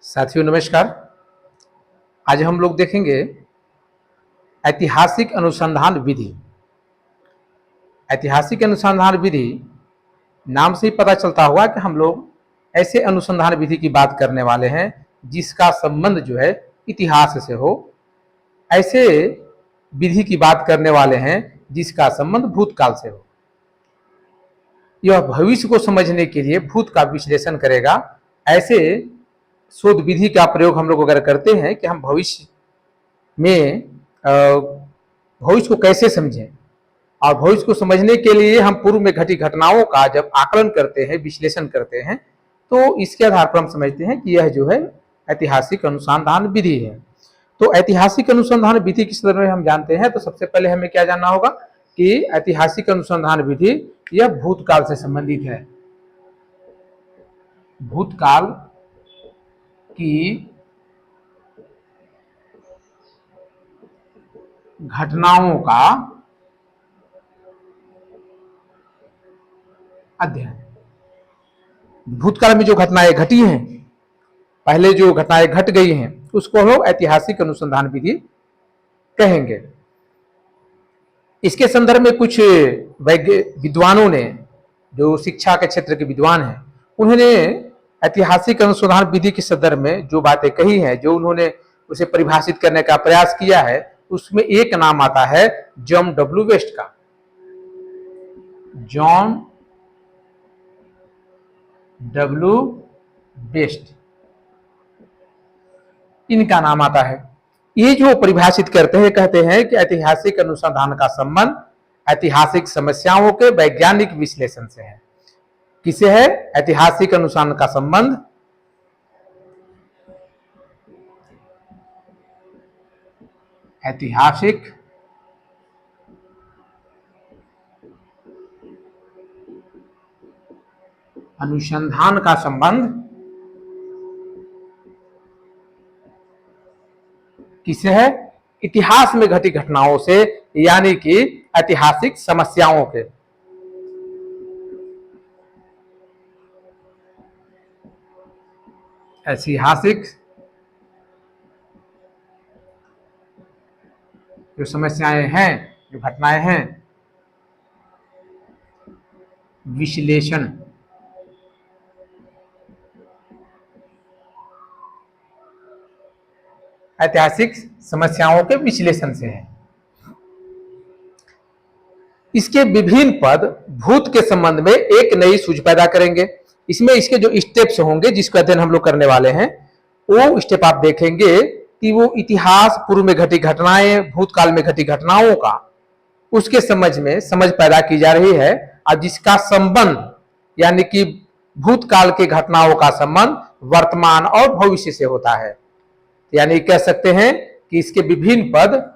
साथियों नमस्कार। आज हम लोग देखेंगे ऐतिहासिक अनुसंधान विधि। ऐतिहासिक अनुसंधान विधि नाम से ही पता चलता हुआ कि हम लोग ऐसे अनुसंधान विधि की बात करने वाले हैं जिसका संबंध जो है इतिहास से हो। ऐसे विधि की बात करने वाले हैं जिसका संबंध भूतकाल से हो। यह भविष्य को समझने के लिए भूत का विश्लेषण करेगा। ऐसे शोध विधि का प्रयोग हम लोग अगर करते हैं कि हम भविष्य में भविष्य को कैसे समझें, और भविष्य को समझने के लिए हम पूर्व में घटी घटनाओं का जब आकलन करते हैं, विश्लेषण करते हैं, तो इसके आधार पर हम समझते हैं कि यह जो है ऐतिहासिक अनुसंधान विधि है। तो ऐतिहासिक अनुसंधान विधि किस तरह हम जानते हैं, तो सबसे पहले हमें क्या जानना होगा कि ऐतिहासिक अनुसंधान विधि यह भूतकाल से संबंधित है। भूतकाल की घटनाओं का अध्ययन। भूतकाल में जो घटनाएं घटी हैं, पहले जो घटनाएं घट गई हैं, उसको हम लोग ऐतिहासिक अनुसंधान विधि कहेंगे। इसके संदर्भ में कुछ विद्वानों ने, जो शिक्षा के क्षेत्र के विद्वान हैं, उन्होंने ऐतिहासिक अनुसंधान विधि के संदर्भ में जो बातें कही हैं, जो उन्होंने उसे परिभाषित करने का प्रयास किया है, उसमें एक नाम आता है जॉन डब्ल्यू वेस्ट का। जॉन डब्ल्यू वेस्ट, इनका नाम आता है। ये जो परिभाषित करते हैं, कहते हैं कि ऐतिहासिक अनुसंधान का संबंध ऐतिहासिक समस्याओं के वैज्ञानिक विश्लेषण से है। किसे है? ऐतिहासिक अनुसंधान का संबंध ऐतिहासिक अनुसंधान का संबंध किसे है? इतिहास में घटी घटनाओं से, यानी कि ऐतिहासिक समस्याओं के। ऐतिहासिक जो समस्याएं हैं, जो घटनाएं हैं, विश्लेषण। ऐतिहासिक समस्याओं के विश्लेषण से है। इसके विभिन्न पद भूत के संबंध में एक नई सूझ पैदा करेंगे। इसमें इसके जो स्टेप्स होंगे, जिसका अध्ययन हम लोग करने वाले हैं, वो स्टेप आप देखेंगे कि वो इतिहास, पूर्व में घटी घटनाएं, भूतकाल में घटी घटनाओं का, उसके समझ पैदा की जा रही है। और जिसका संबंध, यानी कि भूतकाल के घटनाओं का संबंध वर्तमान और भविष्य से होता है। यानी कह सकते हैं कि इसके विभिन्न पद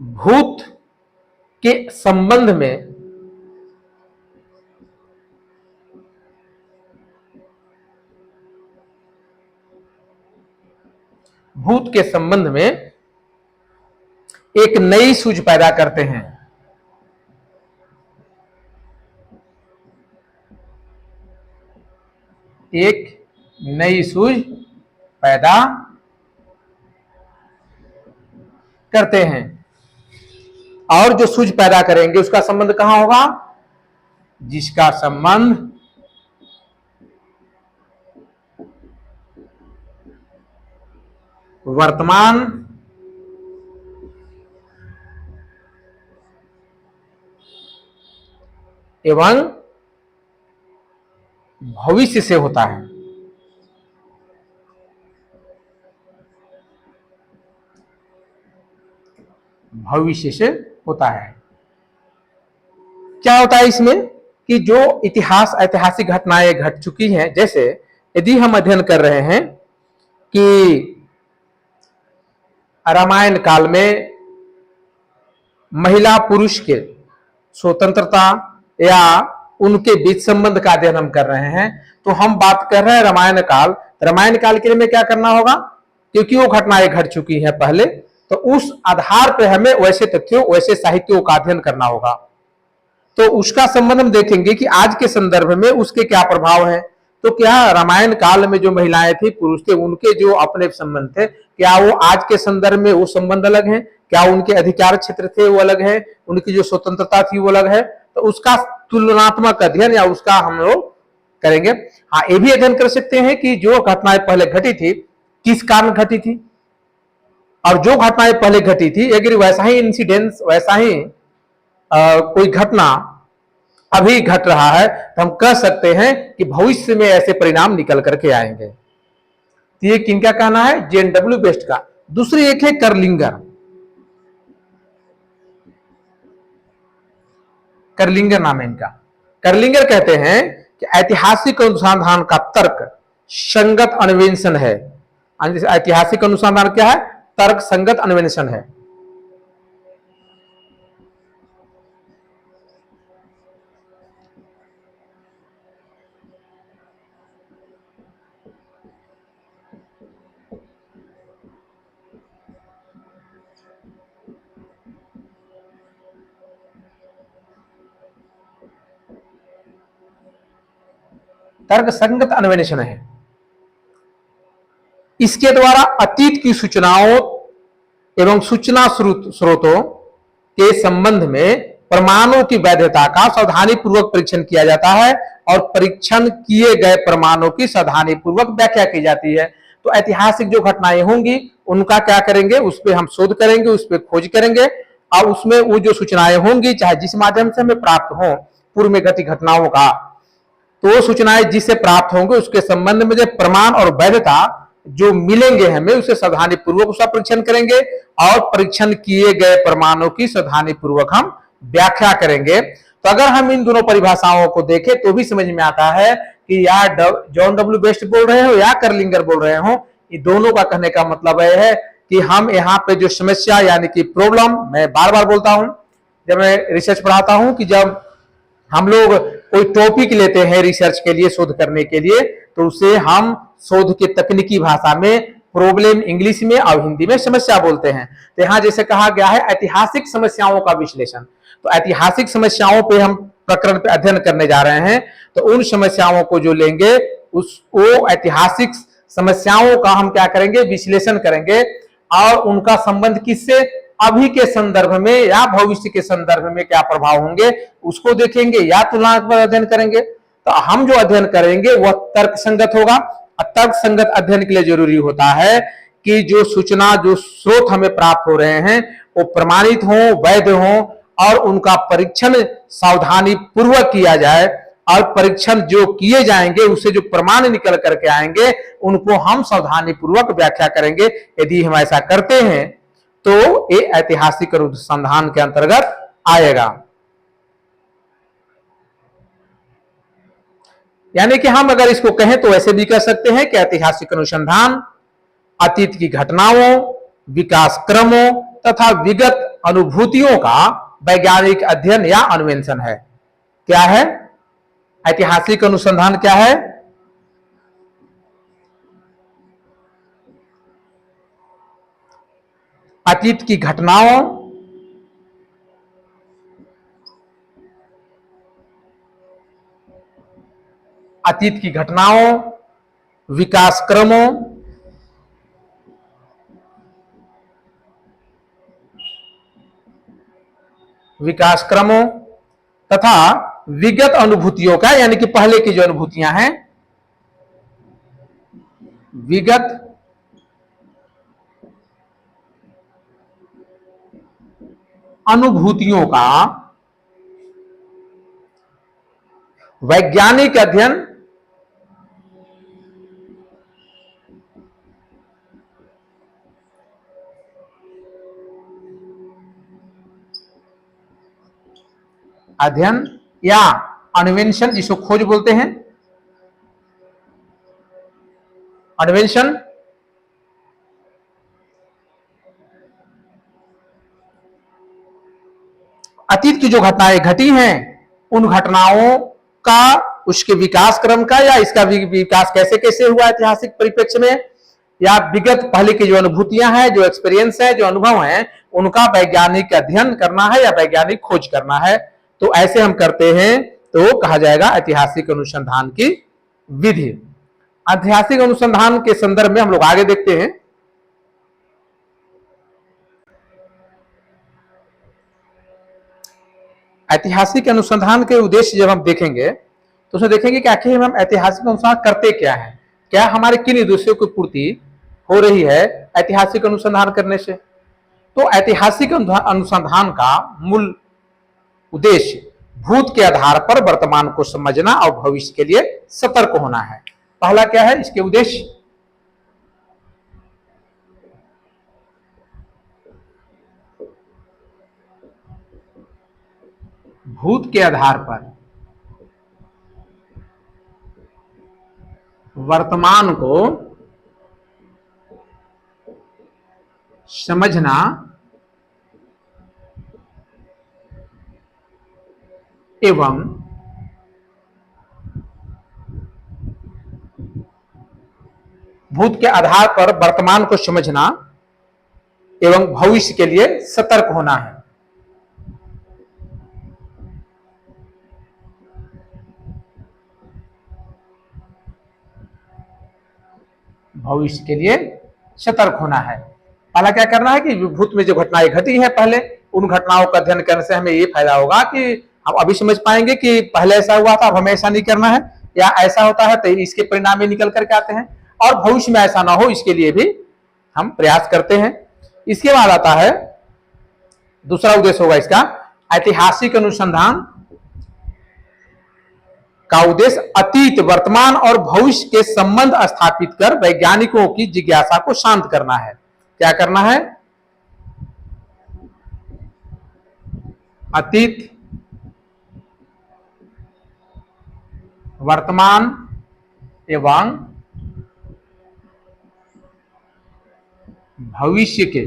भूत के संबंध में एक नई सूझ पैदा करते हैं। एक नई सूझ पैदा करते हैं। और जो सूझ पैदा करेंगे उसका संबंध कहां होगा? जिसका संबंध वर्तमान एवं भविष्य से होता है। भविष्य से होता है। क्या होता है इसमें कि जो ऐतिहासिक घटनाएं घट चुकी हैं, जैसे यदि हम अध्ययन कर रहे हैं कि रामायण काल में महिला पुरुष के स्वतंत्रता या उनके बीच संबंध का अध्ययन हम कर रहे हैं, तो हम बात कर रहे हैं रामायण काल। रामायण काल के लिए में क्या करना होगा? क्योंकि वो घटनाएं घट चुकी हैं पहले, तो उस आधार पर हमें वैसे तथ्यों, वैसे साहित्यों का अध्ययन करना होगा। तो उसका संबंध हम देखेंगे कि आज के संदर्भ में उसके क्या प्रभाव है। तो क्या रामायण काल में जो महिलाएं थी, पुरुष थे, उनके जो अपने संबंध थे, क्या वो आज के संदर्भ में वो संबंध अलग है? क्या उनके अधिकार क्षेत्र थे वो अलग है? उनकी जो स्वतंत्रता थी वो अलग है? तो उसका तुलनात्मक अध्ययन या उसका हम लोग करेंगे। हाँ, ये भी अध्ययन कर सकते हैं कि जो घटनाएं पहले घटी थी किस कारण घटी थी, और जो घटनाएं पहले घटी थी अगर वैसा ही इंसिडेंस, वैसा ही कोई घटना अभी घट रहा है तो हम कह सकते हैं कि भविष्य में ऐसे परिणाम निकल करके आएंगे। तो ये किनका कहना है? जेएनडब्ल्यू बेस्ट का। दूसरी एक है करलिंगर। करलिंगर नाम है इनका। करलिंगर कहते हैं कि ऐतिहासिक अनुसंधान का तर्क संगत अन्वेषण है। ऐतिहासिक अनुसंधान क्या है? तर्क संगत अन्वेषण है। तर्क संगत अन्वेषण है। इसके द्वारा अतीत की सूचनाओं एवं सूचना स्रोतों के संबंध में प्रमाणों की वैधता का सावधानी पूर्वक परीक्षण किया जाता है और परीक्षण किए गए प्रमाणों की सावधानी पूर्वक व्याख्या की जाती है। तो ऐतिहासिक जो घटनाएं होंगी उनका क्या करेंगे? उस पर हम शोध करेंगे, उस पर खोज करेंगे, और उसमें वो जो सूचनाएं होंगी चाहे जिस माध्यम से हमें प्राप्त हो पूर्व में घटी घटनाओं का, तो वो सूचनाएं जिससे प्राप्त होंगे उसके संबंध में जो प्रमाण और वैधता जो मिलेंगे हमें उसे सावधानी पूर्वक उसका परीक्षण करेंगे और परीक्षण किए गए प्रमाणों की सावधानी पूर्वक हम व्याख्या करेंगे। तो अगर हम इन दोनों परिभाषाओं को देखें तो भी समझ में आता है कि या जॉन डब्ल्यू बेस्ट बोल रहे हो या करलिंगर बोल रहे हो, ये दोनों का कहने का मतलब यह है कि हम यहाँ पे जो समस्या यानी कि प्रॉब्लम, मैं बार बार बोलता हूं जब मैं रिसर्च पढ़ाता हूं कि जब हम लोग कोई टॉपिक लेते हैं रिसर्च के लिए, शोध करने के लिए, तो उसे हम शोध के तकनीकी भाषा में प्रॉब्लम इंग्लिश में और हिंदी में समस्या बोलते हैं। तो यहाँ जैसे कहा गया है ऐतिहासिक समस्याओं का विश्लेषण, तो ऐतिहासिक समस्याओं पे हम प्रकरण पे अध्ययन करने जा रहे हैं। तो उन समस्याओं को जो लेंगे वो ऐतिहासिक समस्याओं का हम क्या करेंगे? विश्लेषण करेंगे, और उनका संबंध किससे? अभी के संदर्भ में या भविष्य के संदर्भ में क्या प्रभाव होंगे उसको देखेंगे या तुलनात्मक अध्ययन करेंगे। तो हम जो अध्ययन करेंगे वह तर्क संगत होगा। तर्क संगत अध्ययन के लिए जरूरी होता है कि जो सूचना, जो स्रोत हमें प्राप्त हो रहे हैं वो प्रमाणित हो, वैध हो, और उनका परीक्षण सावधानी पूर्वक किया जाए, और परीक्षण जो किए जाएंगे उससे जो प्रमाण निकल करके आएंगे उनको हम सावधानी पूर्वक व्याख्या करेंगे। यदि हम ऐसा करते हैं तो ये ऐतिहासिक अनुसंधान के अंतर्गत आएगा। यानी कि हम अगर इसको कहें तो ऐसे भी कह सकते हैं कि ऐतिहासिक अनुसंधान अतीत की घटनाओं, विकास क्रमों तथा विगत अनुभूतियों का वैज्ञानिक अध्ययन या अन्वेषण है। क्या है ऐतिहासिक अनुसंधान? क्या है? अतीत की घटनाओं, अतीत की घटनाओं, विकास क्रमों, विकास क्रमों तथा विगत अनुभूतियों का, यानी कि पहले की जो अनुभूतियां हैं, विगत अनुभूतियों का वैज्ञानिक अध्ययन या अन्वेषण, जिसको खोज बोलते हैं, अन्वेषण। अतीत की जो घटनाएं घटी हैं उन घटनाओं का, उसके विकास क्रम का, या इसका विकास कैसे कैसे हुआ ऐतिहासिक परिप्रेक्ष्य में, या विगत पहले की जो अनुभूतियां हैं, जो एक्सपीरियंस है, जो अनुभव है, उनका वैज्ञानिक अध्ययन करना है या वैज्ञानिक खोज करना है। तो ऐसे हम करते हैं तो कहा जाएगा ऐतिहासिक अनुसंधान की विधि। ऐतिहासिक अनुसंधान के संदर्भ में हम लोग आगे देखते हैं। ऐतिहासिक अनुसंधान के उद्देश्य जब हम देखेंगे तो उसमें देखेंगे कि आखिर हम ऐतिहासिक अनुसंधान करते क्या है, क्या हमारे किन उद्देश्यों की पूर्ति हो रही है ऐतिहासिक अनुसंधान करने से। तो ऐतिहासिक अनुसंधान का मूल उद्देश्य भूत के आधार पर वर्तमान को समझना और भविष्य के लिए सतर्क होना है। पहला क्या है इसके उद्देश्य, भूत के आधार पर वर्तमान को समझना एवं भूत के आधार पर वर्तमान को समझना एवं भविष्य के लिए सतर्क होना है। भविष्य के लिए सतर्क होना है। पहला क्या करना है कि भूत में जो घटनाएं घटी है पहले, उन घटनाओं का अध्ययन करने से हमें ये फायदा होगा कि हम अभी समझ पाएंगे कि पहले ऐसा हुआ था, अब हमें ऐसा नहीं करना है, या ऐसा होता है तो इसके परिणाम ही निकल करके आते हैं, और भविष्य में ऐसा ना हो इसके लिए भी हम प्रयास करते हैं। इसके बाद आता है दूसरा उद्देश्य होगा इसका, ऐतिहासिक अनुसंधान का उद्देश्य अतीत, वर्तमान और भविष्य के संबंध स्थापित कर वैज्ञानिकों की जिज्ञासा को शांत करना है। क्या करना है, अतीत, वर्तमान एवं भविष्य के,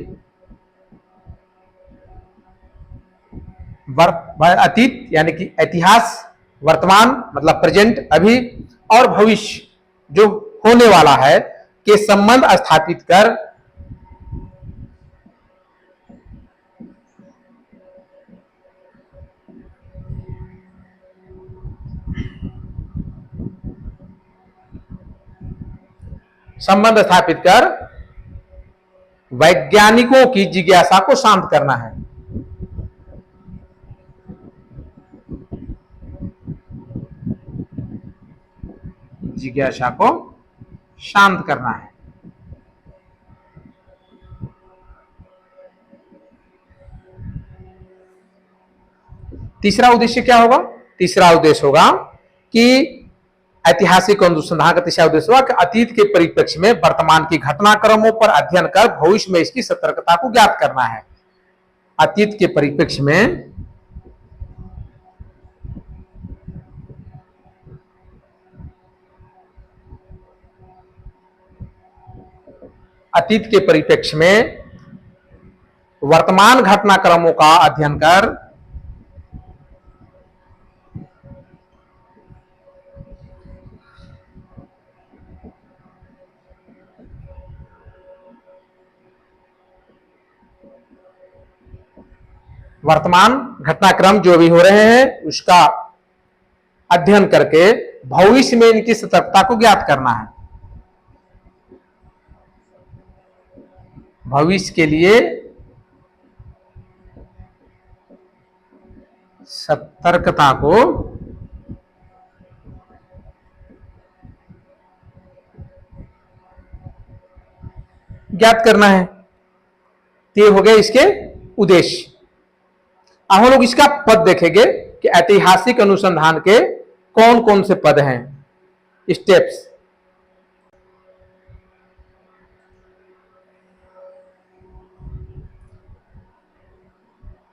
अतीत यानी कि इतिहास, वर्तमान मतलब प्रेजेंट अभी, और भविष्य जो होने वाला है के संबंध स्थापित कर वैज्ञानिकों की जिज्ञासा को शांत करना है। जिज्ञासा को शांत करना है। तीसरा उद्देश्य क्या होगा, तीसरा उद्देश्य होगा कि ऐतिहासिक अनुसंधान का तीसरा उद्देश्य होगा कि अतीत के परिप्रेक्ष्य में वर्तमान की घटनाक्रमों पर अध्ययन कर भविष्य में इसकी सतर्कता को ज्ञात करना है। अतीत के परिप्रेक्ष्य में अतीत के परिप्रेक्ष्य में वर्तमान घटनाक्रमों का अध्ययन कर वर्तमान घटनाक्रम जो भी हो रहे हैं उसका अध्ययन करके भविष्य में इनकी सतर्कता को ज्ञात करना है। भविष्य के लिए सतर्कता को ज्ञात करना है। ये हो गए इसके उद्देश्य। अब हम लोग इसका पद देखेंगे कि ऐतिहासिक अनुसंधान के कौन कौन से पद हैं, स्टेप्स।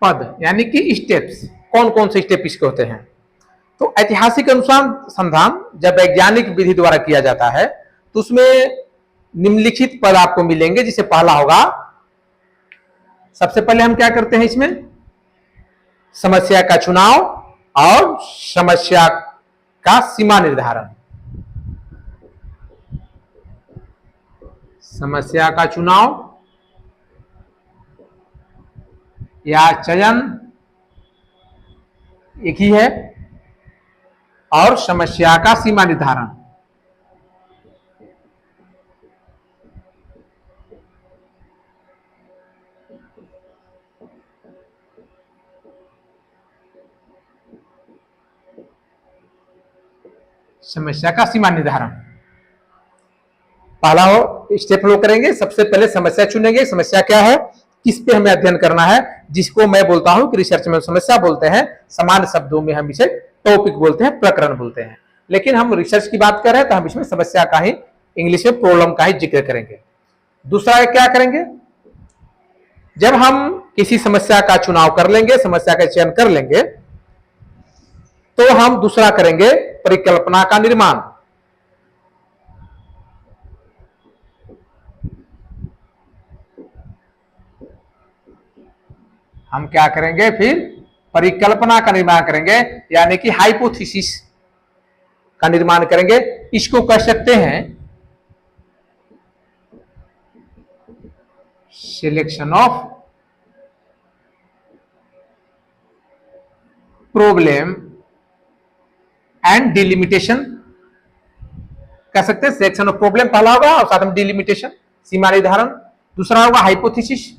पद यानी कि स्टेप्स, कौन कौन से स्टेप इसके होते हैं। तो ऐतिहासिक अनुसंधान जब वैज्ञानिक विधि द्वारा किया जाता है तो उसमें निम्नलिखित पद आपको मिलेंगे, जिसे पहला होगा, सबसे पहले हम क्या करते हैं इसमें, समस्या का चुनाव और समस्या का सीमा निर्धारण। समस्या का चुनाव या चयन एक ही है, और समस्या का सीमा निर्धारण। समस्या का सीमा निर्धारण पहला स्टेप फ्लो करेंगे। सबसे पहले समस्या चुनेंगे, समस्या क्या है, किस पे हमें अध्ययन करना है, जिसको मैं बोलता हूं कि रिसर्च में समस्या बोलते हैं, सामान्य शब्दों में हम इसे टॉपिक बोलते हैं, प्रकरण बोलते हैं। लेकिन हम रिसर्च की बात कर रहे हैं तो हम इसमें समस्या का ही, इंग्लिश में प्रॉब्लम का ही जिक्र करेंगे। दूसरा क्या करेंगे, जब हम किसी समस्या का चुनाव कर लेंगे, समस्या का चयन कर लेंगे, तो हम दूसरा करेंगे परिकल्पना का निर्माण। हम क्या करेंगे, फिर परिकल्पना का निर्माण करेंगे, यानी कि हाइपोथेसिस का निर्माण करेंगे। इसको कह सकते हैं selection of problem and delimitation कह सकते हैं। सिलेक्शन ऑफ प्रॉब्लम पहला होगा और साथ में डिलिमिटेशन, सीमा निर्धारण। दूसरा होगा हाइपोथेसिस,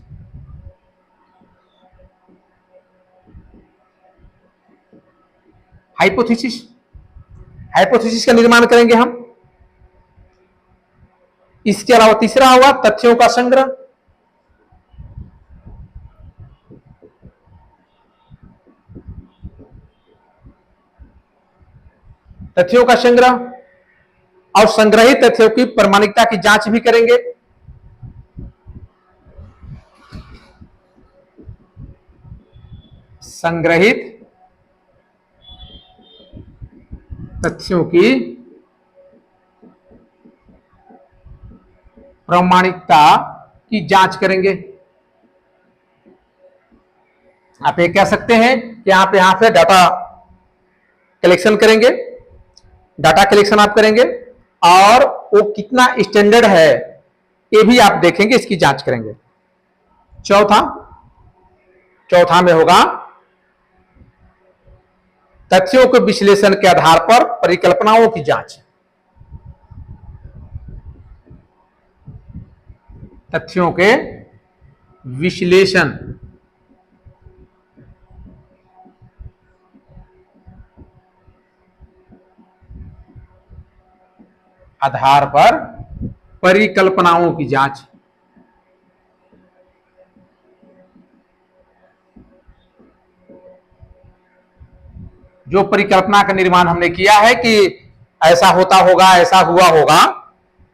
हाइपोथेसिस हाइपोथेसिस का निर्माण करेंगे हम। इसके अलावा तीसरा होगा तथ्यों का संग्रह, तथ्यों का संग्रह, और संग्रहित तथ्यों की प्रामाणिकता की जांच भी करेंगे। संग्रहित तथ्यों की प्रामाणिकता की जांच करेंगे। आप ये कह सकते हैं कि आप यहां पे डाटा कलेक्शन करेंगे, डाटा कलेक्शन आप करेंगे, और वो कितना स्टैंडर्ड है ये भी आप देखेंगे, इसकी जांच करेंगे। चौथा में होगा तथ्यों के विश्लेषण के आधार पर परिकल्पनाओं की जांच। तथ्यों के विश्लेषण आधार पर परिकल्पनाओं की जांच। जो परिकल्पना का निर्माण हमने किया है कि ऐसा होता होगा, ऐसा हुआ होगा,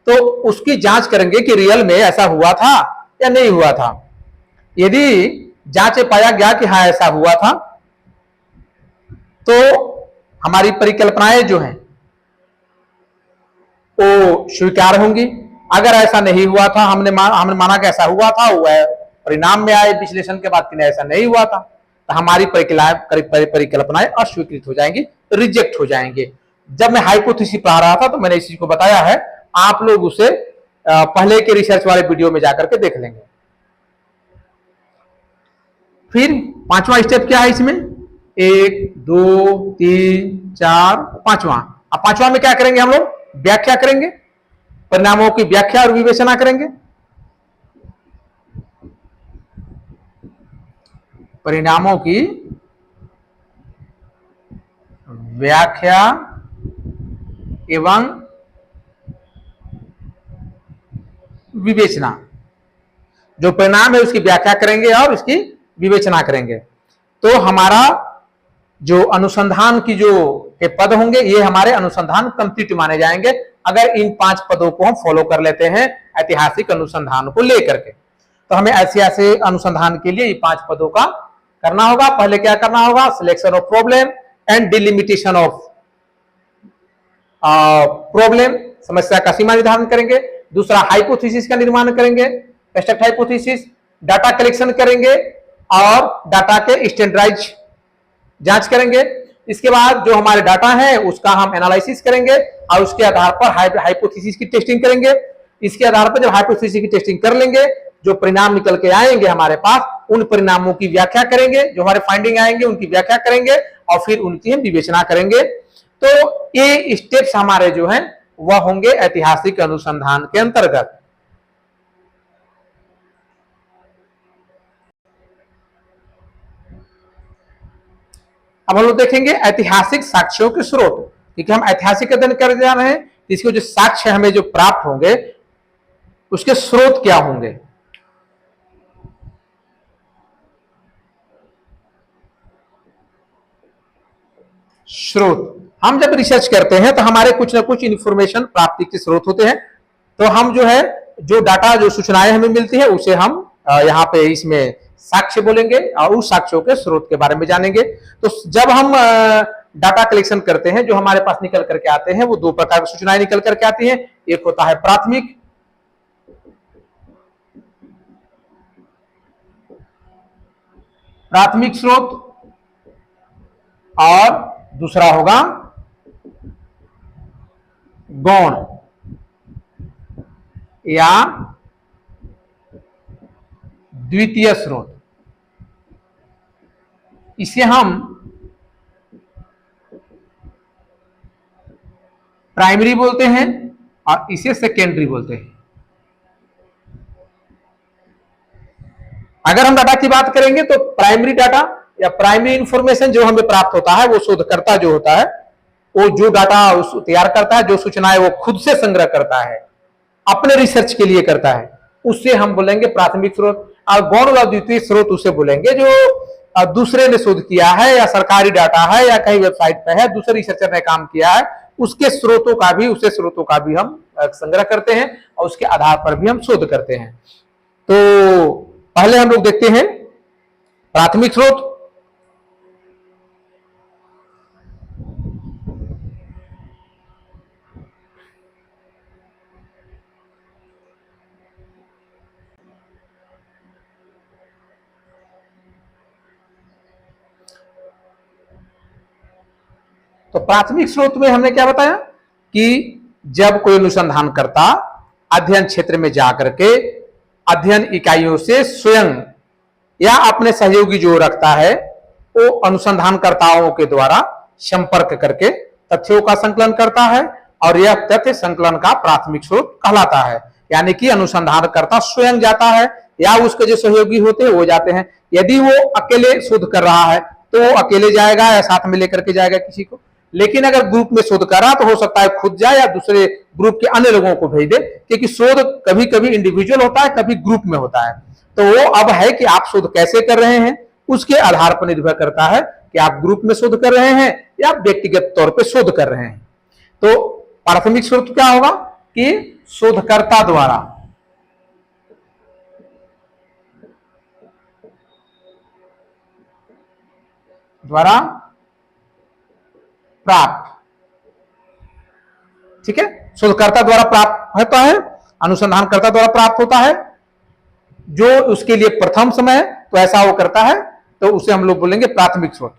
तो उसकी जांच करेंगे कि रियल में ऐसा हुआ था या नहीं हुआ था। यदि जांच में पाया गया कि हाँ ऐसा हुआ था, तो हमारी परिकल्पनाएं जो हैं वो स्वीकार होंगी। अगर ऐसा नहीं हुआ था, हमने माना कि ऐसा हुआ था, वो परिणाम में आए विश्लेषण के बाद कि ऐसा नहीं हुआ था, तो हमारी परिकल्पनाएं अस्वीकृत हो जाएंगी, रिजेक्ट हो जाएंगे। जब मैं हाइपोथेसिस पढ़ा रहा था तो मैंने इस चीज को बताया है, आप लोग उसे पहले के रिसर्च वाले वीडियो में जाकर के देख लेंगे। फिर पांचवा स्टेप क्या है इसमें, 1 2 3 4 पांचवा। अब पांचवा में क्या करेंगे हम लोग, व्याख्या करेंगे, परिणामों की व्याख्या और विवेचना करेंगे। परिणामों की व्याख्या एवं विवेचना। जो परिणाम है उसकी व्याख्या करेंगे और उसकी विवेचना करेंगे। तो हमारा जो अनुसंधान की जो के पद होंगे, ये हमारे अनुसंधान कंप्लीट माने जाएंगे अगर इन 5 पदों को हम फॉलो कर लेते हैं ऐतिहासिक अनुसंधान को लेकर के। तो हमें ऐसे अनुसंधान के लिए ये 5 पदों का करना होगा। पहले क्या करना होगा, selection of problem and delimitation of problem, समस्या का सीमा निर्धारण करेंगे। दूसरा हाइपोथेसिस का निर्माण करेंगे, कंस्ट्रक्ट हाइपोथेसिस, डाटा कलेक्शन करेंगे और डाटा के स्टैंडर्डाइज जांच करेंगे। इसके बाद जो हमारे डाटा है उसका हम एनालिसिस करेंगे और उसके आधार पर हाइपोथेसिस की टेस्टिंग करेंगे। इसके आधार पर जब हाइपोथेसिस की टेस्टिंग कर लेंगे, जो परिणाम निकल के आएंगे हमारे पास, उन परिणामों की व्याख्या करेंगे, जो हमारे फाइंडिंग आएंगे उनकी व्याख्या करेंगे और फिर उनकी हम विवेचना करेंगे। तो ये स्टेप्स हमारे जो हैं वह होंगे ऐतिहासिक अनुसंधान के अंतर्गत। अब हम लोग देखेंगे ऐतिहासिक साक्ष्यों के स्रोत, क्योंकि हम ऐतिहासिक अध्ययन कर जा रहे हैं, इसके जो साक्ष्य हमें जो प्राप्त होंगे उसके स्रोत क्या होंगे। स्रोत, हम जब रिसर्च करते हैं तो हमारे कुछ ना कुछ इंफॉर्मेशन प्राप्ति के स्रोत होते हैं। तो हम जो है जो डाटा जो सूचनाएं हमें मिलती है उसे हम यहाँ पे इसमें साक्ष्य बोलेंगे और उस साक्ष्यों के स्रोत के बारे में जानेंगे। तो जब हम डाटा कलेक्शन करते हैं, जो हमारे पास निकल करके आते हैं वो दो प्रकार की सूचनाएं निकल करके आती हैं। एक होता है प्राथमिक स्रोत और दूसरा होगा गौण या द्वितीय स्रोत। इसे हम प्राइमरी बोलते हैं और इसे सेकेंडरी बोलते हैं। अगर हम डाटा की बात करेंगे तो प्राइमरी डाटा या प्राइमरी इंफॉर्मेशन जो हमें प्राप्त होता है, वो शोधकर्ता जो होता है वो जो डाटा तैयार करता है, जो सूचनाएं वो खुद से संग्रह करता है, अपने रिसर्च के लिए करता है, उससे हम बोलेंगे प्राथमिक स्रोत। और गौण व द्वितीय स्रोत उसे बोलेंगे जो दूसरे ने शोध किया है या सरकारी डाटा है या कहीं वेबसाइट पे है, दूसरे रिसर्चर ने काम किया है, उसके स्रोतों का भी हम संग्रह करते हैं और उसके आधार पर भी हम शोध करते हैं। तो पहले हम लोग देखते हैं प्राथमिक स्रोत। तो प्राथमिक स्रोत में हमने क्या बताया कि जब कोई अनुसंधानकर्ता अध्ययन क्षेत्र में जाकर के अध्ययन इकाइयों से स्वयं या अपने सहयोगी जो रखता है वो अनुसंधानकर्ताओं के द्वारा संपर्क करके तथ्यों का संकलन करता है और यह तथ्य संकलन का प्राथमिक स्रोत कहलाता है। यानी कि अनुसंधानकर्ता स्वयं जाता है या उसके जो सहयोगी होते हैं वो जाते हैं। यदि वो अकेले शोध कर रहा है तो वो अकेले जाएगा या साथ में लेकर के जाएगा किसी को, लेकिन अगर ग्रुप में शोध कर रहा तो हो सकता है खुद जाए या दूसरे ग्रुप के अन्य लोगों को भेज दे, क्योंकि शोध कभी कभी इंडिविजुअल होता है, कभी ग्रुप में होता है। तो वो अब है कि आप शोध कैसे कर रहे हैं उसके आधार पर निर्भर करता है कि आप ग्रुप में शोध कर रहे हैं या व्यक्तिगत तौर पर शोध कर रहे हैं। तो प्राथमिक स्रोत क्या होगा कि शोधकर्ता द्वारा प्राप्त, ठीक है, शोधकर्ता द्वारा प्राप्त होता है, अनुसंधानकर्ता द्वारा प्राप्त होता है। जो उसके लिए प्रथम समय तो ऐसा वो करता है तो उसे हम लोग बोलेंगे प्राथमिक स्रोत,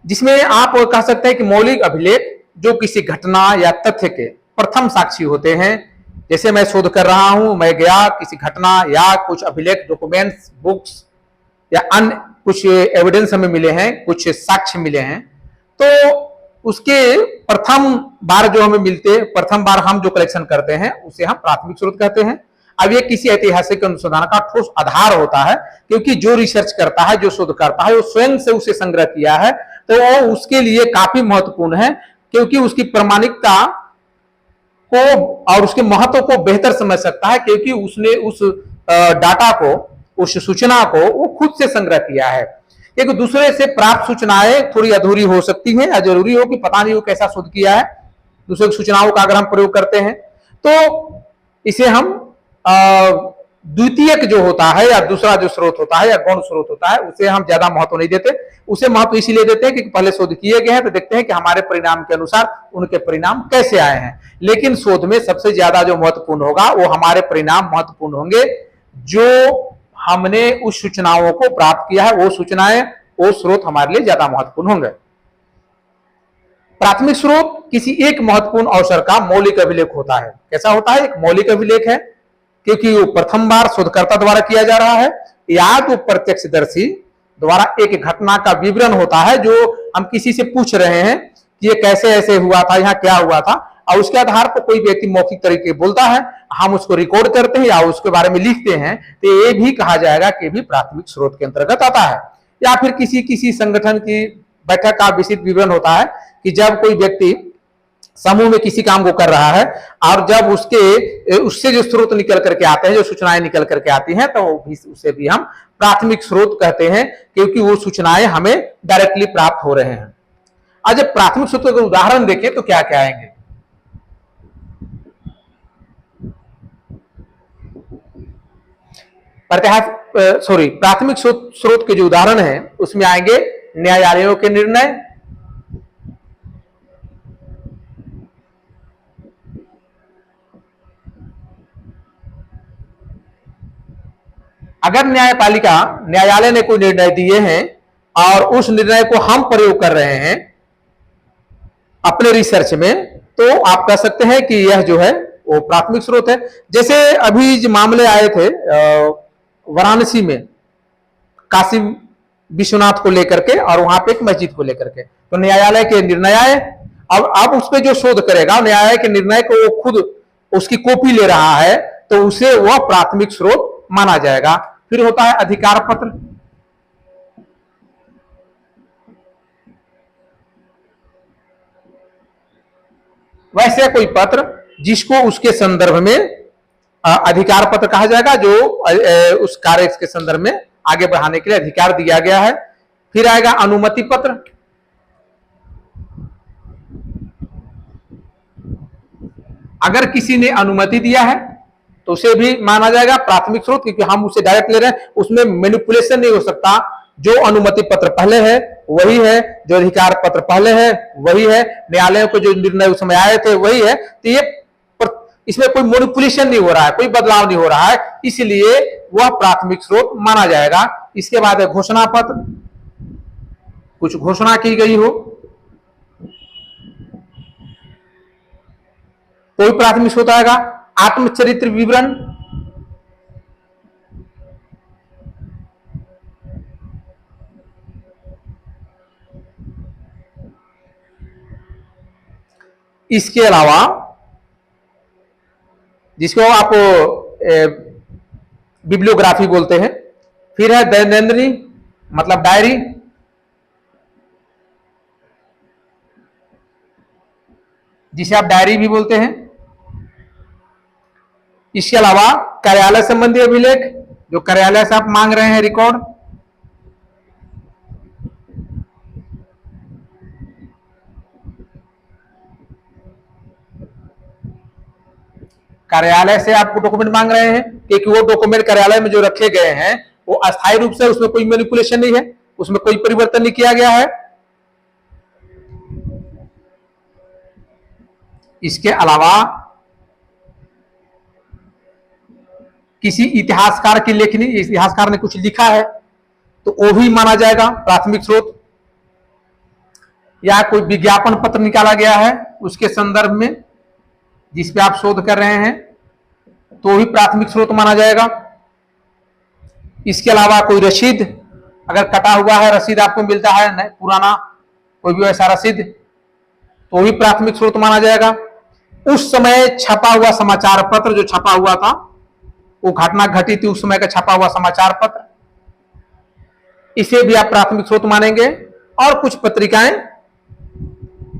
जिसमें आप कह सकते हैं कि मौलिक अभिलेख जो किसी घटना या तथ्य के प्रथम साक्षी होते हैं। जैसे मैं शोध कर रहा हूं, मैं गया किसी घटना या कुछ अभिलेख, डॉक्यूमेंट्स, बुक्स या अन्य कुछ एविडेंस हमें मिले हैं, कुछ साक्ष्य मिले हैं, तो उसके प्रथम बार जो हमें मिलते, प्रथम बार हम जो कलेक्शन करते हैं उसे हम प्राथमिक स्रोत कहते हैं। अब ये किसी ऐतिहासिक अनुसंधान का ठोस आधार होता है, क्योंकि जो रिसर्च करता है, जो शोध करता है, वो स्वयं से उसे संग्रह किया है, तो वो उसके लिए काफी महत्वपूर्ण है, क्योंकि उसकी प्रामाणिकता को और उसके महत्व को बेहतर समझ सकता है, क्योंकि उसने उस डाटा को, उस सूचना को वो खुद से संग्रह किया है। एक दूसरे से प्राप्त सूचनाएं थोड़ी अधूरी हो सकती हैं या जरूरी हो कि पता नहीं वो कैसा शोध किया है, दूसरे की सूचनाओं का अगर हम प्रयोग करते हैं तो इसे हम द्वितीयक जो होता है या दूसरा जो स्रोत होता है या गौण स्रोत होता है उसे हम ज्यादा महत्व नहीं देते। उसे महत्व इसीलिए देते हैं कि पहले शोध किए गए हैं तो देखते हैं कि हमारे परिणाम के अनुसार उनके परिणाम कैसे आए हैं। लेकिन शोध में सबसे ज्यादा जो महत्वपूर्ण होगा वो हमारे परिणाम महत्वपूर्ण होंगे जो हमने उस सूचनाओं को प्राप्त किया है, वो सूचनाएं, वो स्रोत हमारे लिए ज्यादा महत्वपूर्ण होंगे। प्राथमिक स्रोत किसी एक महत्वपूर्ण अवसर का मौलिक अभिलेख होता है। कैसा होता है? एक मौलिक अभिलेख है, क्योंकि वो प्रथम बार शोधकर्ता द्वारा किया जा रहा है या तो प्रत्यक्षदर्शी द्वारा एक घटना का विवरण होता है जो हम किसी से पूछ रहे हैं कि ये कैसे ऐसे हुआ था, यहाँ क्या हुआ था, और उसके आधार पर कोई व्यक्ति मौखिक तरीके बोलता है, हम उसको रिकॉर्ड करते हैं या उसके बारे में लिखते हैं, तो ये भी कहा जाएगा कि भी प्राथमिक स्रोत के अंतर्गत आता है। या फिर किसी किसी संगठन की बैठक का विस्तृत विवरण होता है कि जब कोई व्यक्ति समूह में किसी काम को कर रहा है और जब उससे जो स्रोत निकल करके आते हैं, जो सूचनाएं निकल करके आती हैं, तो उसे भी हम प्राथमिक स्रोत कहते हैं, क्योंकि वो सूचनाएं हमें डायरेक्टली प्राप्त हो रहे हैं। आज प्राथमिक स्रोत का उदाहरण देखें तो क्या क्या आएंगे। प्राथमिक स्रोत के जो उदाहरण है उसमें आएंगे न्यायालयों के निर्णय, अगर न्यायालय ने कोई निर्णय दिए हैं और उस निर्णय को हम प्रयोग कर रहे हैं अपने रिसर्च में, तो आप कह सकते हैं कि यह जो है वो प्राथमिक स्रोत है। जैसे अभी जो मामले आए थे वाराणसी में काशी विश्वनाथ को लेकर के और वहां पे एक मस्जिद को लेकर के, तो न्यायालय के निर्णय आए। अब उस पर जो शोध करेगा न्यायालय के निर्णय को वो खुद उसकी कॉपी ले रहा है, तो उसे वह प्राथमिक स्रोत माना जाएगा। फिर होता है अधिकार पत्र। वैसे कोई पत्र जिसको उसके संदर्भ में अधिकार पत्र कहा जाएगा, जो उस कार्य के संदर्भ में आगे बढ़ाने के लिए अधिकार दिया गया है। फिर आएगा अनुमति पत्र। अगर किसी ने अनुमति दिया है तो उसे भी माना जाएगा प्राथमिक स्रोत, क्योंकि हम उसे डायरेक्ट ले रहे हैं, उसमें मैनिपुलेशन नहीं हो सकता। जो अनुमति पत्र पहले है वही है, जो अधिकार पत्र पहले है वही है, न्यायालयों को जो निर्णय उस समय आए थे वही है, तो ये इसमें कोई मैनिपुलेशन नहीं हो रहा है, कोई बदलाव नहीं हो रहा है, इसलिए वह प्राथमिक स्रोत माना जाएगा। इसके बाद है घोषणा पत्र, कुछ घोषणा की गई हो तो भी प्राथमिक स्रोत आएगा। आत्मचरित्र विवरण, इसके अलावा जिसको आप बिब्लियोग्राफी बोलते हैं। फिर है दैनंदिनी, मतलब डायरी, जिसे आप डायरी भी बोलते हैं। इसके अलावा कार्यालय संबंधी अभिलेख, जो कार्यालय से आप मांग रहे हैं रिकॉर्ड। कार्यालय से आपको डॉक्यूमेंट मांग रहे हैं, क्योंकि वो डॉक्यूमेंट कार्यालय में जो रखे गए हैं वो अस्थायी रूप से, उसमें कोई मैनिपुलेशन नहीं है, उसमें कोई परिवर्तन नहीं किया गया है। इसके अलावा किसी इतिहासकार की लेखनी, इतिहासकार ने कुछ लिखा है तो वो भी माना जाएगा प्राथमिक स्रोत। या कोई विज्ञापन पत्र निकाला गया है उसके संदर्भ में जिस पे आप शोध कर रहे हैं, तो भी प्राथमिक स्रोत माना जाएगा। इसके अलावा कोई रसीद, अगर कटा हुआ है रसीद आपको मिलता है पुराना कोई भी ऐसा रसीद, तो भी प्राथमिक स्रोत माना जाएगा। उस समय छपा हुआ समाचार पत्र, जो छपा हुआ था, वो घटना घटी थी उस समय का छपा हुआ समाचार पत्र, इसे भी आप प्राथमिक स्रोत मानेंगे। और कुछ पत्रिकाएं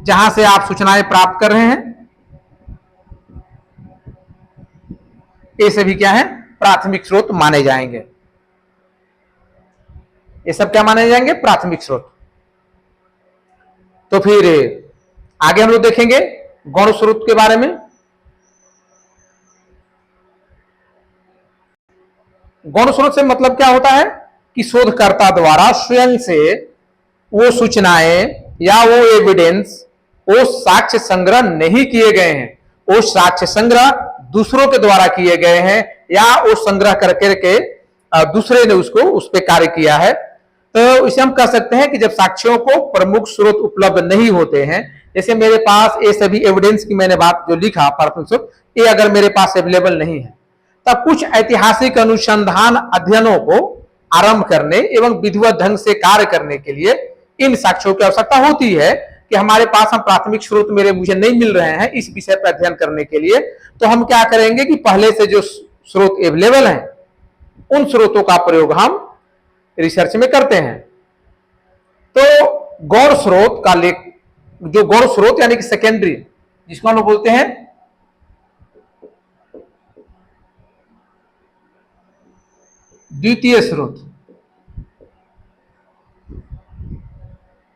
जहां से आप सूचनाएं प्राप्त कर रहे हैं, ये सभी क्या है? प्राथमिक स्रोत माने जाएंगे। ये सब क्या माने जाएंगे? प्राथमिक स्रोत। तो फिर आगे हम लोग देखेंगे गौण स्रोत के बारे में। गौण स्रोत से मतलब क्या होता है कि शोधकर्ता द्वारा स्वयं से वो सूचनाएं या वो एविडेंस, वो साक्ष्य संग्रह नहीं किए गए हैं, वो साक्ष्य संग्रह दूसरों के द्वारा किए गए हैं, या वो संग्रह करके दूसरे ने उसको उस पर कार्य किया है। तो इसे हम कह सकते हैं कि जब साक्ष्यों को प्रमुख स्रोत उपलब्ध नहीं होते हैं जैसे मेरे पास ये सभी एविडेंस की मैंने बात जो लिखा प्राथमिक स्रोत, ये अगर मेरे पास अवेलेबल नहीं है, तब कुछ ऐतिहासिक अनुसंधान अध्ययनों को आरंभ करने एवं विधिवत ढंग से कार्य करने के लिए इन साक्ष्यों की आवश्यकता होती है कि हमारे पास हम प्राथमिक स्रोत मुझे नहीं मिल रहे हैं इस विषय पर अध्ययन करने के लिए, तो हम क्या करेंगे कि पहले से जो स्रोत अवेलेबल हैं उन स्रोतों का प्रयोग हम रिसर्च में करते हैं। तो गौण स्रोत का लेख, जो गौण स्रोत यानी कि सेकेंडरी, जिसको हम लोग बोलते हैं द्वितीय स्रोत,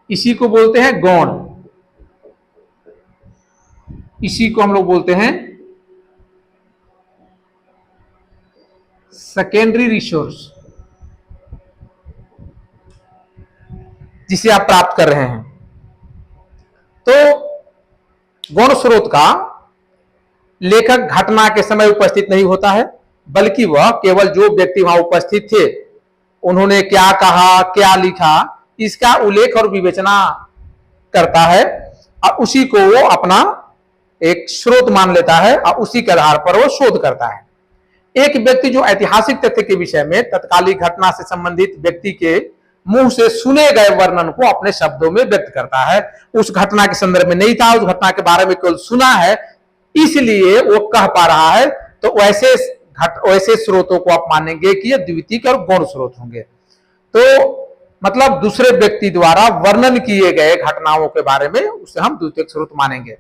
इसी को बोलते हैं गौण, इसी को हम लोग बोलते हैं सेकेंडरी रिसोर्स, जिसे आप प्राप्त कर रहे हैं। तो गौण स्रोत का लेखक घटना के समय उपस्थित नहीं होता है, बल्कि वह केवल जो व्यक्ति वहां उपस्थित थे उन्होंने क्या कहा, क्या लिखा, इसका उल्लेख और विवेचना करता है और उसी को वो अपना एक स्रोत मान लेता है और उसी के आधार पर वो शोध करता है। एक व्यक्ति जो ऐतिहासिक तथ्य के विषय में तत्कालिक घटना से संबंधित व्यक्ति के मुंह से सुने गए वर्णन को अपने शब्दों में व्यक्त करता है, उस घटना के संदर्भ में नहीं था, उस घटना के बारे में केवल सुना है, इसलिए वो कह पा रहा है। तो वैसे स्रोतों को आप मानेंगे कि ये द्वितीयक और गौण स्रोत होंगे। तो मतलब दूसरे व्यक्ति द्वारा वर्णन किए गए घटनाओं के बारे में उसे हम द्वितीयक स्रोत मानेंगे,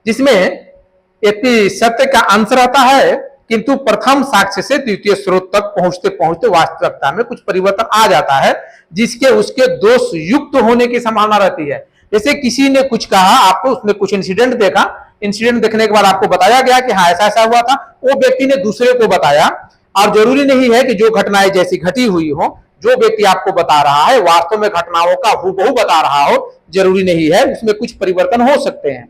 जिसमें एक सत्य का अंश रहता है, किंतु प्रथम साक्ष्य से द्वितीय स्रोत तक पहुंचते पहुंचते वास्तविकता में कुछ परिवर्तन आ जाता है, जिसके उसके दोष युक्त होने की संभावना रहती है। जैसे किसी ने कुछ कहा, आपको उसने कुछ इंसिडेंट देखा, इंसिडेंट देखने के बाद आपको बताया गया कि हाँ ऐसा ऐसा हुआ था, वो व्यक्ति ने दूसरे को बताया, और जरूरी नहीं है कि जो घटनाएं जैसी घटी हुई हो, जो व्यक्ति आपको बता रहा है वास्तव में घटनाओं का हूबहू बता रहा हो, जरूरी नहीं है, उसमें कुछ परिवर्तन हो सकते हैं।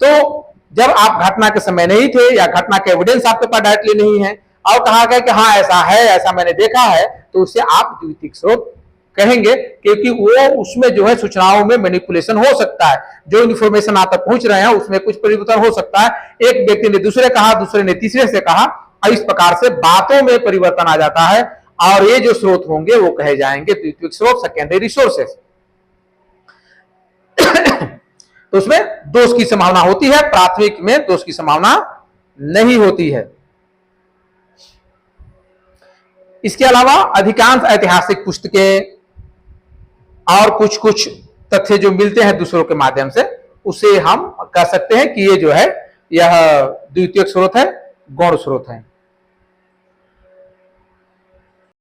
तो जब आप घटना के समय नहीं थे या घटना के एविडेंस आपके पास डायरेक्टली नहीं है और कहा गया कि हाँ ऐसा है, ऐसा मैंने देखा है, तो उससे आप द्वितीयक स्रोत कहेंगे, क्योंकि वो उसमें जो है सूचनाओं में मैनिपुलेशन हो सकता है, जो इन्फॉर्मेशन आप तक पहुंच रहे हैं उसमें कुछ परिवर्तन हो सकता है। एक व्यक्ति ने दूसरे कहा, दूसरे ने तीसरे से कहा, और इस प्रकार से बातों में परिवर्तन आ जाता है, और ये जो स्रोत होंगे वो कहे जाएंगे द्वितीयक स्रोत, सेकेंडरी रिसोर्सेस। तो उसमें दोष की संभावना होती है, प्राथमिक में दोष की संभावना नहीं होती है। इसके अलावा अधिकांश ऐतिहासिक पुस्तकें और कुछ कुछ तथ्य जो मिलते हैं दूसरों के माध्यम से, उसे हम कह सकते हैं कि ये जो है यह द्वितीयक स्रोत है, गौण स्रोत है।